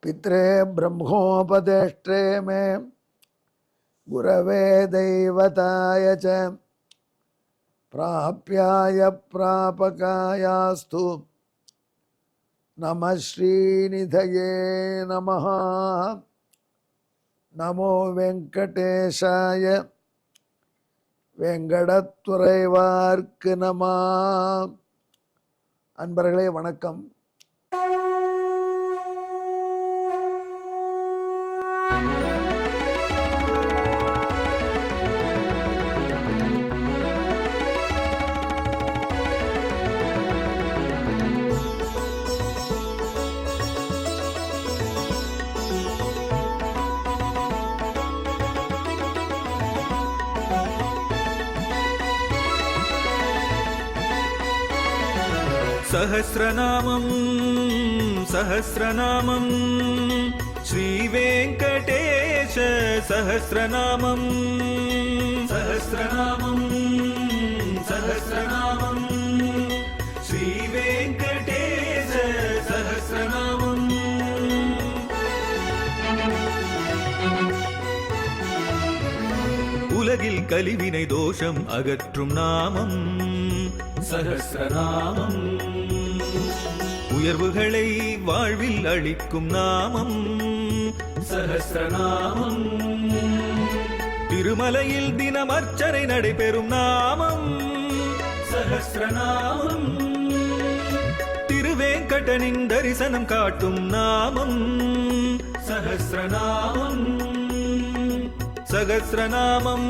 पित्रे ब्रह्मोपदेष्ट्रे मे गुरवे दैवताय च प्राप्याय प्रापकायास्तु नमः श्रीनिधये नमः। नमो वेंकटेशाय वेंकटतुறைவார்க்கு நமः। அன்பர்களே வணக்கம். सहस्रनामं सहस्रनामं श्रीवेंकटेश सहस्रनामं सहस्रनामं सहस्रनामं श्रीवेंकटेश सहस्रनामं। உலகில் கலிவினை தோஷம் அகற்றும் நாமம் சஹஸ்ரநாமம். உயர்வுகளை வாழ்வில் அளிக்கும் நாமம் சஹஸ்ரநாமம். திருமலையில் தினம் அர்ச்சனை நடைபெறும் நாமம் சஹஸ்ரநாமம். திருவேங்கடனின் தரிசனம் காட்டும் நாமம் சஹஸ்ரநாமம். சகஸ்ரநாமம்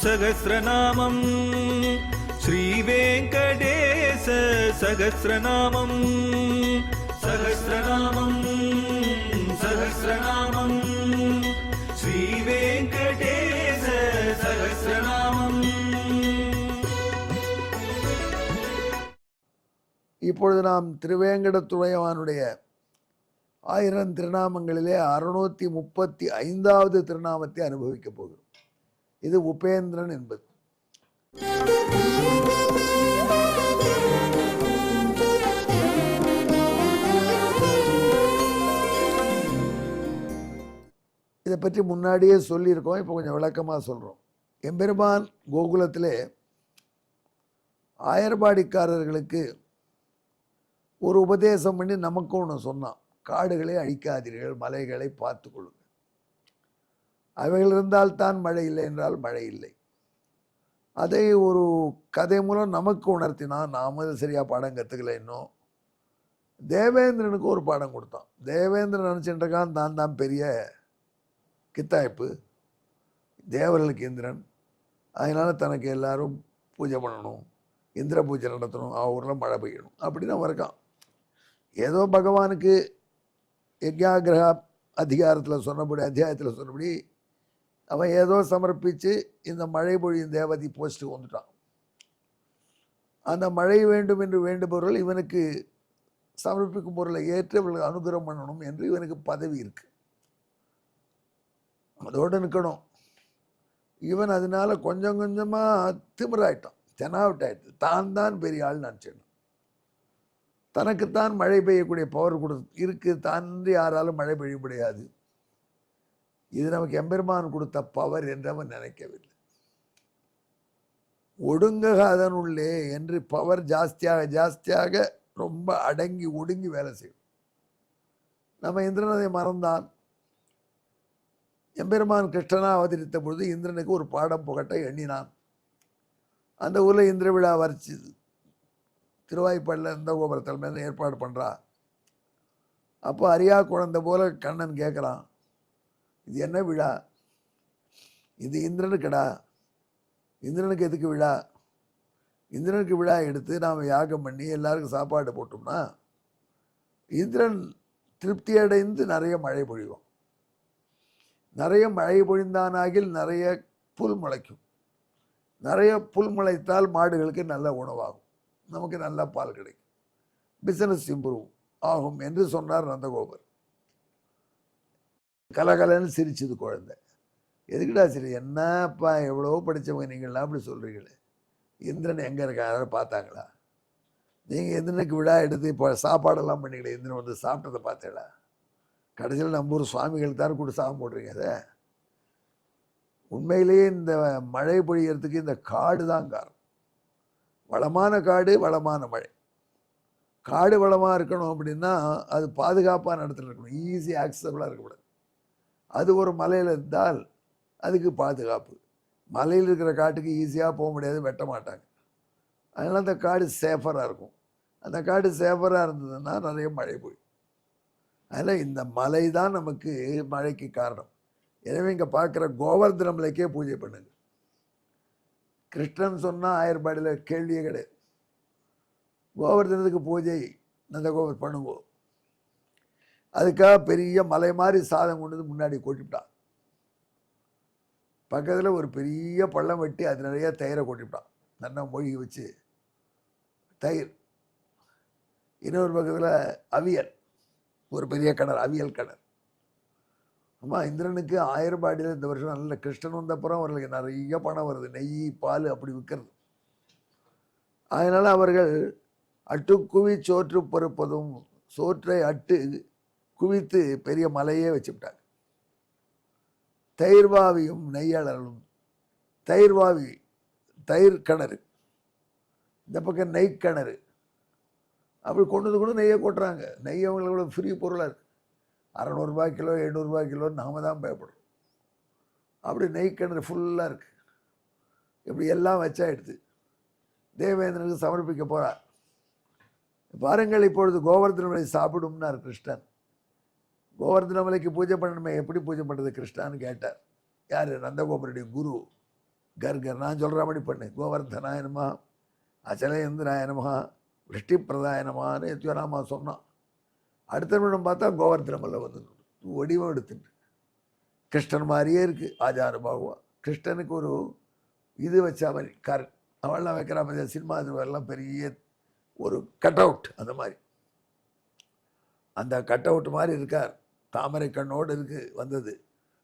சகஸ்ரநாமம் श्रीवेंकटेश सहस्रनामं सहस्रनामं सहस्रनामं श्रीवेंकटेश सहस्रनामं। இப்பொழுது நாம் திருவேங்கடத்துறையானுடைய 1000 திருநாமங்களிலே 635வது திருநாமத்தை அனுபவிக்க போகிறோம். இது உபேந்திரன் என்பது. இதை பற்றி முன்னாடியே சொல்லியிருக்கோம், இப்போ கொஞ்சம் விளக்கமாக சொல்கிறோம். எம்பெருமான் கோகுலத்திலே ஆயர்பாடிக்காரர்களுக்கு ஒரு உபதேசம் பண்ணி நமக்கு ஒன்று சொன்னான். காடுகளை அழிக்காதீர்கள், மலைகளை பார்த்து கொள்ளுங்கள். அவைகள் இருந்தால் தான் மழை இல்லை என்றால் மழை இல்லை. அதை ஒரு கதை மூலம் நமக்கு உணர்த்தினான். நாம் அது சரியாக பாடம் கற்றுக்கல. இன்னும் தேவேந்திரனுக்கு ஒரு பாடம் கொடுத்தான். தேவேந்திரன் நினச்சிட்டு இருக்கான் தான் தான் பெரிய கித்தாய்ப்பு, தேவர்களுக்கு இந்திரன், அதனால் தனக்கு எல்லாரும் பூஜை பண்ணணும், இந்திர பூஜை நடத்தணும், ஊரில் மழை பெய்யணும் அப்படின்னு அவன் இருக்கான். ஏதோ பகவானுக்கு யஜ்ஞாகிரக அதிகாரத்தில் சொன்னபடி, அத்தியாயத்தில் சொன்னபடி அவன் ஏதோ சமர்ப்பித்து இந்த மழை பொழியும் தேவதி போஸ்ட்டுக்கு வந்துட்டான். அந்த மழை வேண்டும் என்று வேண்டுபவர்கள் இவனுக்கு சமர்ப்பிக்கும் பொருளை ஏற்று இவர்களுக்கு அனுகிரகம் பண்ணணும் என்று இவனுக்கு பதவி இருக்கு. அதோடு நிற்கணும். இவன் அதனால கொஞ்சம் கொஞ்சமாக திமிராயிட்டான், தெனாவிட்டாயிட்டு. தான் பெரிய ஆள் நினச்சிடணும். தனக்குத்தான் மழை பெய்யக்கூடிய பவர் இருக்கு. தான் யாராலும் மழை பெய்ய முடியாது. இது நமக்கு எம்பெருமான் கொடுத்த பவர் என்று அவன் நினைக்கவில்லை. ஒடுங்கக அதனுள்ளே என்று பவர் ஜாஸ்தியாக ஜாஸ்தியாக ரொம்ப அடங்கி ஒடுங்கி வேலை செய்யும். நம்ம இந்திரன் அதை மறந்தான். எம்பெருமான் கிருஷ்ணனா அவதரித்த பொழுது இந்திரனுக்கு ஒரு பாடம் புகட்ட எண்ணினான். அந்த ஊரில் இந்திர விழா வரைச்சி திருவாய்ப்பாடில் இந்த கோபுரத்தில் மேலே ஏற்பாடு பண்ணுறா. அப்போ அரியா குழந்தை போல கண்ணன் கேட்குறான், இது என்ன விழா? இது இந்திரனுக்குடா. இந்திரனுக்கு எதுக்கு விழா? இந்திரனுக்கு விழா எடுத்து நாம் யாகம் பண்ணி எல்லாருக்கும் சாப்பாடு போட்டோம்னா இந்திரன் திருப்தி அடைந்து நிறைய மழை பொழிவோம். நிறைய மழை பொழிந்தானாகில் நிறைய புல் முளைக்கும். நிறைய புல் முளைத்தால் மாடுகளுக்கு நல்ல உணவாகும், நமக்கு நல்ல பால் கிடைக்கும், பிஸ்னஸ் இம்ப்ரூவ் ஆகும் என்று சொன்னார் நந்தகோபர். கலகலன்னு சிரிச்சது குழந்தை. எதுக்குடா சரி, என்னப்பா எவ்வளோ படித்தவங்க நீங்கள்லாம் அப்படி சொல்கிறீங்களே, இந்திரன் எங்கே இருக்கா, யாரும் பார்த்தாங்களா? நீங்கள் இந்திரனுக்கு விழா எடுத்து இப்போ சாப்பாடெல்லாம் பண்ணிக்கிட்டு இந்திரன் வந்து சாப்பிட்டதை பார்த்தேடா. கடைசியில் நம்ம ஊர் சுவாமிகள் தான் கூட சாபம் போடுறீங்க. அதை உண்மையிலேயே இந்த மழை பொழியறதுக்கு இந்த காடு தான் காரணம். வளமான காடு, வளமான மழை. காடு வளமாக இருக்கணும் அப்படின்னா அது பாதுகாப்பான இடத்துல இருக்கணும், ஈஸி ஆக்சசபிளாக இருக்கக்கூடாது. அது ஒரு மலையில் இருந்தால் அதுக்கு பாதுகாப்பு. மலையில் இருக்கிற காட்டுக்கு ஈஸியாக போக முடியாது, வெட்ட மாட்டாங்க. அதனால் அந்த காடு சேஃபராக இருக்கும். அந்த காடு சேஃபராக இருந்ததுன்னா நிறைய மழை பொழியும். அதில் இந்த மலை தான் நமக்கு மழைக்கு காரணம். எனவே இங்கே பார்க்குற கோவர்தன மலைக்கே பூஜை பண்ணுங்க. கிருஷ்ணன் சொன்னால் ஆயர்பாடியில் கேள்வியே கிடையாது. கோவர்தனத்துக்கு பூஜை நந்தகோபர் பண்ணுங்கோ. அதுக்காக பெரிய மலை மாதிரி சாதம் கொண்டு வந்து முன்னாடி கொட்டிவிட்டான். பக்கத்தில் ஒரு பெரிய பள்ளம் வெட்டி அது நிறைய தயிரை கொட்டிவிட்டான். நல்லா மொழிகி வச்சு தயிர். இன்னொரு பக்கத்தில் அவியல், ஒரு பெரிய கிணறு, அவியல் கிணறு. ஆமாம், இந்திரனுக்கு ஆயர்பாடியில் இந்த வருஷம் நல்ல கிருஷ்ணன் வந்தப்புறம் அவர்களுக்கு நிறைய பணம் வருது, நெய் பால் அப்படி விற்கிறது. அதனால் அவர்கள் அட்டு குவி சோற்று பொறுப்பதும், சோற்றை அட்டு குவித்து பெரிய மலையே வச்சுவிட்டாங்க. தயிர்வாவியும் நெய்யாளர்களும், தயிர்வாவி தயிர் கிணறு, இந்த பக்கம் நெய் கிணறு, அப்படி கொண்டு கூட நெய்யை கொட்டுறாங்க. நெய் அவங்களோட ஃப்ரீ பொருளாக இருக்குது. 600 ரூபாய் கிலோ, 700 ரூபாய் கிலோ, நாம தான் பயப்படுறோம். அப்படி நெய் கிணறு ஃபுல்லாக இருக்குது. இப்படி எல்லாம் வச்சா எடுத்து தேவேந்திரனுக்கு சமர்ப்பிக்க போகிறார். பாருங்கள், இப்பொழுது கோவர்தன மலை சாப்பிடும்னார் கிருஷ்ணன். கோவர்தன மலைக்கு பூஜை பண்ணணுமே, எப்படி பூஜை பண்ணுறது கிருஷ்ணான்னு கேட்டார். யார்? நந்தகோபருடைய குரு கர்கர். நான் சொல்கிற மாதிரி பண்ணு. கோவர்தனாய நமஹ, அச்சலேந்திராய நமஹ, விருஷ்டி பிரதாய நமஹான்னு எத்தியோராமா சொன்னான். அடுத்த நிமிடம் பார்த்தா கோவர்தன மலை வந்து வடிவம் எடுத்துட்டு கிருஷ்ணன் மாதிரியே இருக்குது. ஆச்சார பாகுவா கிருஷ்ணனுக்கு ஒரு இது வச்ச மாதிரி அவள்லாம் வைக்கிறா மாதிரி சினிமா எல்லாம் பெரிய ஒரு கட் அவுட், அந்த மாதிரி அந்த கட் அவுட் மாதிரி இருக்கார். தாமரை கண்ணோடு இருக்குது வந்தது.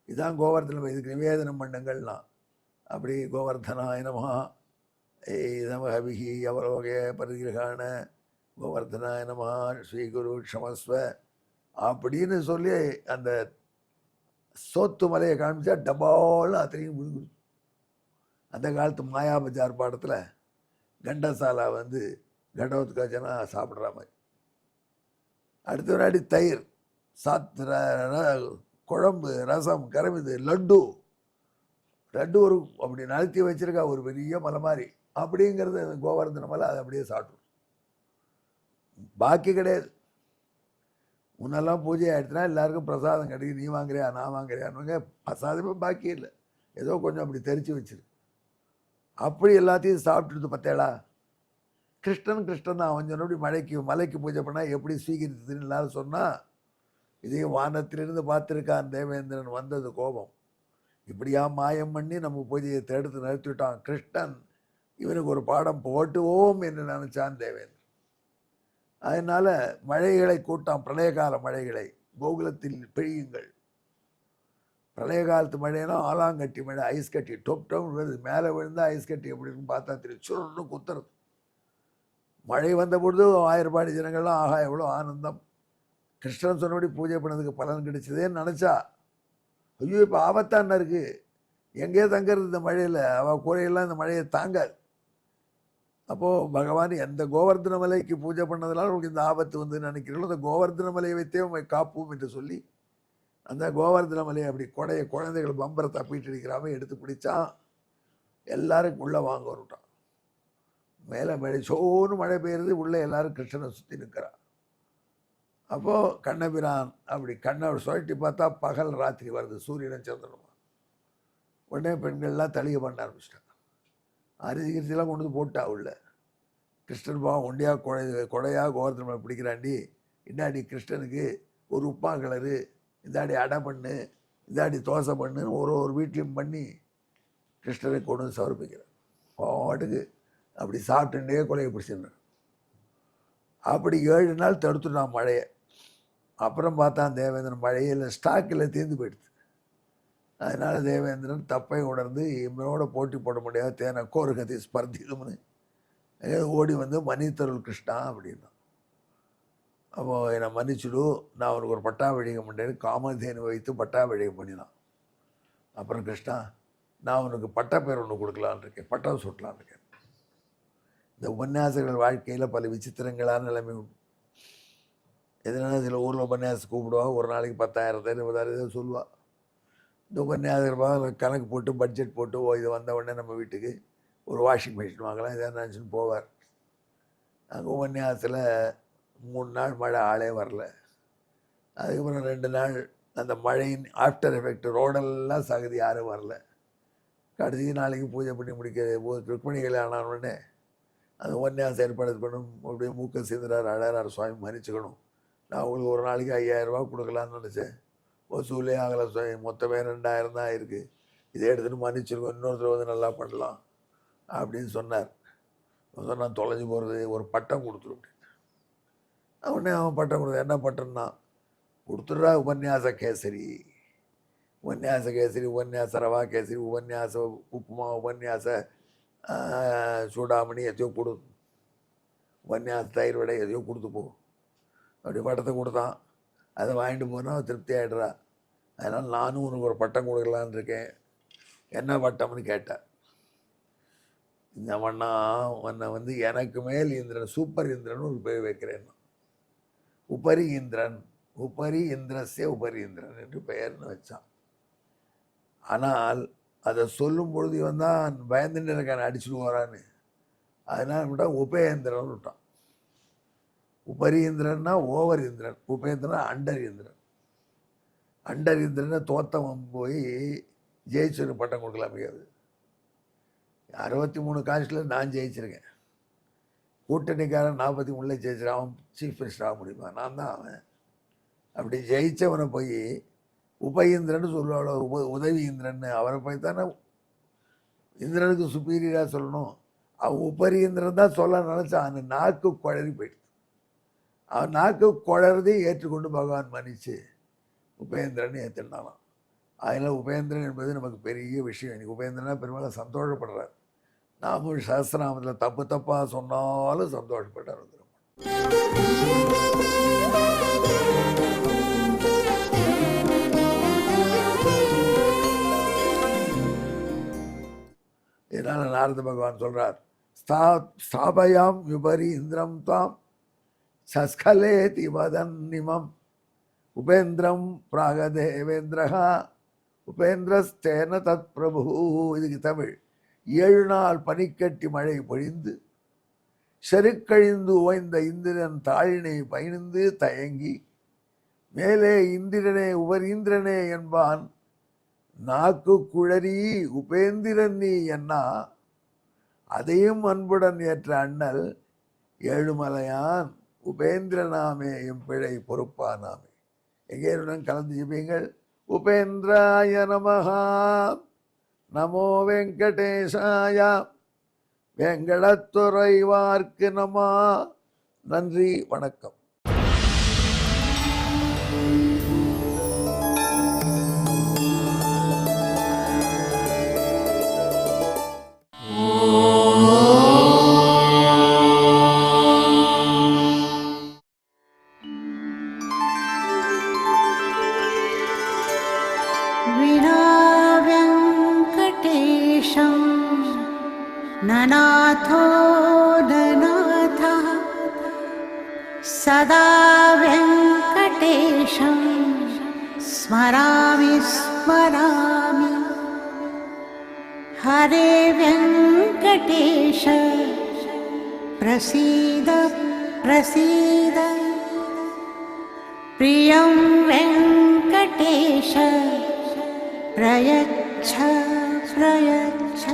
இதுதான் கோவர்தனம். இதுக்கு நிவேதனம் பண்ணுங்கள்லாம். அப்படி கோவர்தனாய நமஹ நமஹபிஹி அவலோகே பரிகிரகான கோவர்தனாய நமஹ ஸ்ரீகுரு க்ஷமஸ்வ அப்படின்னு சொல்லி அந்த சோத்து மலையை காமிச்சா டபால்னு அத்தனையும் விழுங்குது. அந்த காலத்து மாயாபஜார் பாடத்தில் கண்டசாலா வந்து கடவுத் காய்ச்சனா சாப்பிட்ற மாதிரி. அடுத்த வினாடி தயிர், குழம்பு, ரசம், கரமிது, லட்டு. லட்டு ஒரு அப்படி நழுத்தி வச்சிருக்கா, ஒரு பெரிய மலை மாதிரி. அப்படிங்கிறது கோவர்தன மலை. அதை அப்படியே சாப்பிட்ரும். பாக்கி கிடையாது. முன்னெல்லாம் பூஜை ஆகிடுச்சுன்னா எல்லாருக்கும் பிரசாதம் கிடைக்கும். நீ வாங்குறியா, நான் வாங்குறியான்னு பிரசாதமே பாக்கி இல்லை. ஏதோ கொஞ்சம் அப்படி தெரிச்சு வச்சிருக்கு. அப்படி எல்லாத்தையும் சாப்பிட்டுட்டு பார்த்தேளா. கிருஷ்ணன் கிருஷ்ணன் தான். அவன் சொன்னபடி மலைக்கு பூஜை பண்ணால் எப்படி ஸ்வீகரித்ததுன்னு எல்லாரும் சொன்னால், இதையும் வானத்திலிருந்து பார்த்துருக்கான் தேவேந்திரன். வந்தது கோபம். இப்படியா மாயம் பண்ணி நம்ம பூஜையை தடுத்து நிறுத்திவிட்டான் கிருஷ்ணன். இவனுக்கு ஒரு பாடம் போட்டுவோம் என்று நினச்சான் தேவேந்திரன். அதனால் மழைகளை கூட்டான், பிரளயகால மழைகளை. கோகுலத்தில் பெய்யுங்கள். பிரளய காலத்து மழைனா ஆலாங்கட்டி மழை, ஐஸ் கட்டி டொப் டவுன் வருது. மேலே விழுந்தால் ஐஸ் கட்டி எப்படின்னு பார்த்தா தெரியும். சுருன்னு குத்துறது. மழை வந்த பொழுது ஆயிரப்பாடி ஜனங்கள்லாம் ஆகா எவ்வளோ ஆனந்தம், கிருஷ்ணன் சொன்னபடி பூஜை பண்ணதுக்கு பலன் கிடைச்சதேன்னு நினச்சா, ஐயோ இப்போ ஆபத்தான இருக்குது, எங்கேயோ தங்கிறது இந்த மழையில், அவள் கூரையெல்லாம் இந்த மழையை தாங்காது. அப்போது பகவான் எந்த கோவர்தன மலைக்கு பூஜை பண்ணதுனால உங்களுக்கு இந்த ஆபத்து வந்து நினைக்கிறீங்களோ, அந்த கோவர்தன மலையை வைத்தே உண்மை காப்போம் என்று சொல்லி அந்த கோவர்தன மலையை அப்படி குழந்தைகள் பம்பரை தப்பிட்டு இருக்கிறாம எடுத்து பிடிச்சான். எல்லாருக்கும் உள்ளே வாங்க வரட்டான். மேலே மழை சோன்னு மழை பெய்யுறது. உள்ளே எல்லாரும் கிருஷ்ணனை சுற்றி நிற்கிறான். அப்போது கண்ணபிரான் அப்படி கண்ணை சுழட்டி பார்த்தா பகல் ராத்திரி வருது, சூரியனை சந்திரனும். உடனே பெண்கள்லாம் தளிகை பண்ண ஆரம்பிச்சிட்டாங்க. அரிசி கிரிசிலாம் கொண்டு வந்து போட்டா உள்ள. கிருஷ்ணன் பாவம் ஒண்டியாக கொடையாக கோவர்தன மலை பிடிக்கிறாண்டி. இந்தாடி கிருஷ்ணனுக்கு ஒரு உப்பா கலரு, இந்தாடி அடை பண்ணு, இந்தாடி தோசை பண்ணுன்னு ஒரு வீட்லையும் பண்ணி கிருஷ்ணனை கொண்டு வந்து சமர்ப்பிக்கிறார். பாட்டுக்கு அப்படி சாப்பிட்டுட்டே கொலையை பிடிச்சிருந்தேன். அப்படி 7 நாள் தடுத்துட்டான் மழையை. அப்புறம் பார்த்தான் தேவேந்திரன் மழையில் ஸ்டாக்கில் தீர்ந்து போயிடுது. அதனால் தேவேந்திரன் தப்பை உணர்ந்து இவனோட போட்டி போட முடியாது, தேன கோருகதி ஸ்பர்திதும்னு ஓடி வந்து மன்னித்தருள் கிருஷ்ணா அப்படின்னா. அப்போது என்னை மன்னிச்சுடு, நான் அவனுக்கு ஒரு பட்டாபிஷேகம் பண்ணேன்னு காமதேனு வைத்து பட்டாபிஷேகம் பண்ணினான். அப்புறம் கிருஷ்ணா, நான் அவனுக்கு பட்டப்பேர் ஒன்று கொடுக்கலான்னு இருக்கேன், பட்டம் சுட்டலான்னு இருக்கேன். இந்த உபன்யாசங்கள் வாழ்க்கையில் பல விசித்திரங்களான நிலைமை உண்டு. எதனால சில ஊரில் உபன்யாசம் கூப்பிடுவாங்க, ஒரு நாளைக்கு 10,000 20,000 சொல்லுவாள். இந்த உபன்யாசம் கணக்கு போட்டு பட்ஜெட் போட்டு இது வந்த உடனே நம்ம வீட்டுக்கு ஒரு வாஷிங் மிஷின் வாங்கலாம் இதை நினச்சின்னு போவார். அங்கே உபன்யாசத்தில் 3 நாள் மழை, ஆளே வரல. அதுக்கப்புறம் 2 நாள் அந்த மழையின் ஆஃப்டர் எஃபெக்ட், ரோடெல்லாம் சகதி, யாரும் வரல. கடைசி நாளைக்கு பூஜை பண்ணி முடிக்க ருக்மிணி கல்யாணம் ஆன உடனே அந்த உபன்யாசம் ஏற்பாடு பண்ணணும். அப்படியே மூக்க சீந்துறார், அழகார், சுவாமி மன்னிச்சுக்கணும், நான் உங்களுக்கு ஒரு நாளைக்கு 5,000 ரூபா கொடுக்கலான்னு நினச்சேன், வசூலே ஆகலை சுவாமி, மொத்தமே 2,000 தான் இருக்குது, இதை எடுத்துகிட்டு மன்னிச்சிருக்கோம், இன்னொருத்தர் வந்து நல்லா பண்ணலாம் அப்படின்னு சொன்னார். நான் தொலைஞ்சு போகிறது, ஒரு பட்டம் கொடுத்துரு. உடனே அவன் பட்டம் கொடுத்த, என்ன பட்டம்னா, கொடுத்துட்றா உபன்யாச கேசரி, உபன்யாச கேசரி, உபன்யாச ரவா கேசரி, உபன்யாச உப்புமா, உபன்யாச சூடாமணி, எதையோ கொடு, உபன்யாச தயிர் வடை எதையோ கொடுத்து போ. அப்படி பட்டத்தை கொடுத்தான். அதை வாங்கிட்டு போனால் திருப்தி ஆகிடுறா. அதனால் நானும் உனக்கு ஒரு பட்டம் கொடுக்கலான்னு இருக்கேன், என்ன பட்டம்னு கேட்டேன். இந்த மண்ணா உன்னை வந்து எனக்கு மேல் இந்திரன், சூப்பர் இந்திரன் ஒரு பேர் வைக்கிறேன், உபரி இந்திரன், உபரி இந்திரஸ்ய உபரி இந்திரன் என்று பெயர்னு வச்சான். ஆனால் அதை சொல்லும் பொழுது இவன் தான் பயந்துட்டு இருக்கான், அடிச்சுட்டு போகிறான்னு. அதனால் விட்டான் உபேந்திரன் விட்டான். உபரி இந்திரன்னா over Indiran, Upendran under Indiran. Under இந்திரனை தோத்தவன் போய் ஜெயிச்சு பட்டம் கொடுக்கலாம் முடியாது. 63 காஸ்டில் நான் ஜெயிச்சிருக்கேன், கூட்டணிக்காரன் 43 ஜெயிச்சிருக்கான், அவன் சீஃப் மினிஸ்டர் ஆக முடியுமா? நான் தான் அவன். அப்படி ஜெயித்தவனை போய் உப இந்திரன்னு சொல்லுவாள், உதவி இந்திரன்னு. அவரை போய் தானே இந்திரனுக்கு சுப்பீரியராக சொல்லணும். அவன் உபரி இந்திரன் தான் சொல்ல நினச்சான். அவன் நாக்கு குழறி போயிடுது. அவன் நாக்கு குழறதை ஏற்றுக்கொண்டு பகவான் மன்னிச்சு உபேந்திரன் ஏற்றுனாலாம். அதனால் உபேந்திரன் என்பது நமக்கு பெரிய விஷயம். இன்னைக்கு உபேந்திரனா பெரும்பாலும் சந்தோஷப்படுறார். நாமும் சஹஸ்ரநாமத்தில் தப்பு தப்பாக சொன்னாலும் சந்தோஷப்பட்டார். இதனால் நாரத பகவான் சொல்கிறார், ஸ்தாபயாம் யுபரி இந்திரம் தாம் சஸ்கலே திவதன்னிமம் உபேந்திரம் பிராகதேவேந்திரகா உபேந்திரஸ்தேன தத் பிரபு. இதுக்கு தமிழ், 7 நாள் பனிக்கட்டி மழை பொழிந்து செருக்கழிந்து ஓய்ந்த இந்திரன் தாழினை பயணிந்து தயங்கி மேலே இந்திரனே உபரீந்திரனே என்பான். நாக்கு குழறி உபேந்திரன் நீ என்னா, அதையும் அன்புடன் ஏற்ற அண்ணல் ஏழுமலையான் உபேந்திரனாமே எம் பிழை பொறுப்பானாமே. எங்கேயுடன் கலந்து ஜெபியுங்கள். உபேந்திராய நமஹா, நமோ வெங்கடேசாய, வெங்கடத்துறைவார்க்கு நம. நன்றி, வணக்கம். ननाथो ननाथः सदा वेङ्कटेशं स्मरामि स्मरामि. हरे वेङ्कटेश प्रसीद प्रसीद. प्रियं वेङ्कटेश प्रयच्छ प्रयच्छ.